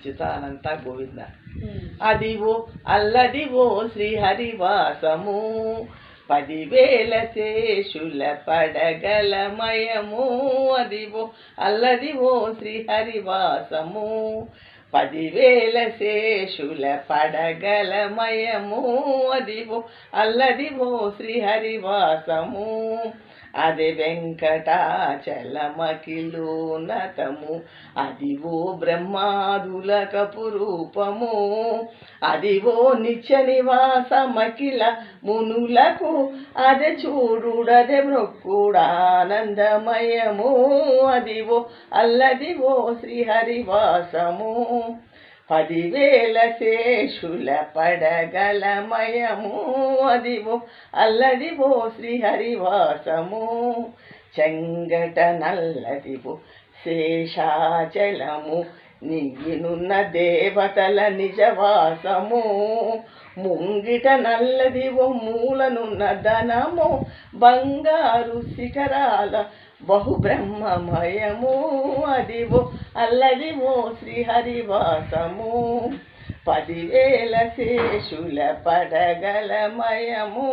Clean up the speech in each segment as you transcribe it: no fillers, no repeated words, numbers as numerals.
అచ్యుతానంత గోవింద. అదివో అల్లదివో శ్రీహరివాసము, 10,000 శేషుల పడగలమయము. అదివో అల్లదివో శ్రీహరివాసము, 10,000 శేషుల పడగలమయము. అదివో అల్లదివో శ్రీహరివాసము, అది వెంకటాచలమఖిలోన్నతము. అదివో బ్రహ్మాదులకపు రూపము, అదివో నిత్య నివాసమఖిల మునులకు. అదే చూడుడదే మృక్కుడానందమయము. అదివో అల్లదివో శ్రీహరివాసము, 10,000 శేషుల పడగలమయము. అదివో అల్లదివో శ్రీహరివాసము, చెంగట నల్లదివో శేషాచలము. నిగినున్న దేవతల నిజవాసము, ముంగిట నల్లదివో మూలనున్న ధనము. బంగారు శిఖరాల బహుబ్రహ్మమయము. అదివో అల్లదివో శ్రీహరివాసము, 10,000 శేషుల పడగలమయము.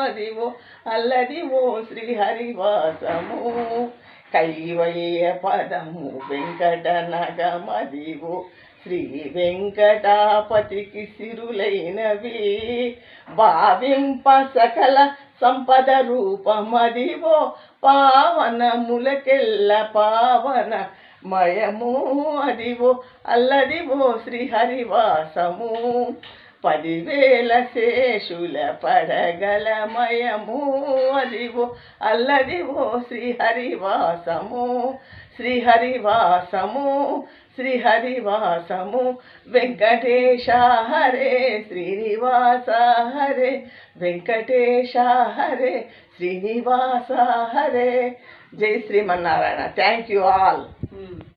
అదివో అల్లదివో శ్రీహరివాసము, కైవల్య పదము వెంకటనగమదివో. శ్రీ వెంకటాపతికి సిరులైనవి భావింప సకల సంపద రూపమదివో. పావనములకెల్ల పావన మయము. అదివో అల్లదివో శ్రీహరివాసము, 10,000 శేషుల పడగలమయము. అదివో అల్లదివో శ్రీహరివాసము, శ్రీహరివాసము, శ్రీహరివాసము. వెంకటేశ హరే శ్రీనివాస హరే, వెంకటేశ హరే శ్రీనివాస హరే. జై శ్రీమన్నారాయణ. Thank you all.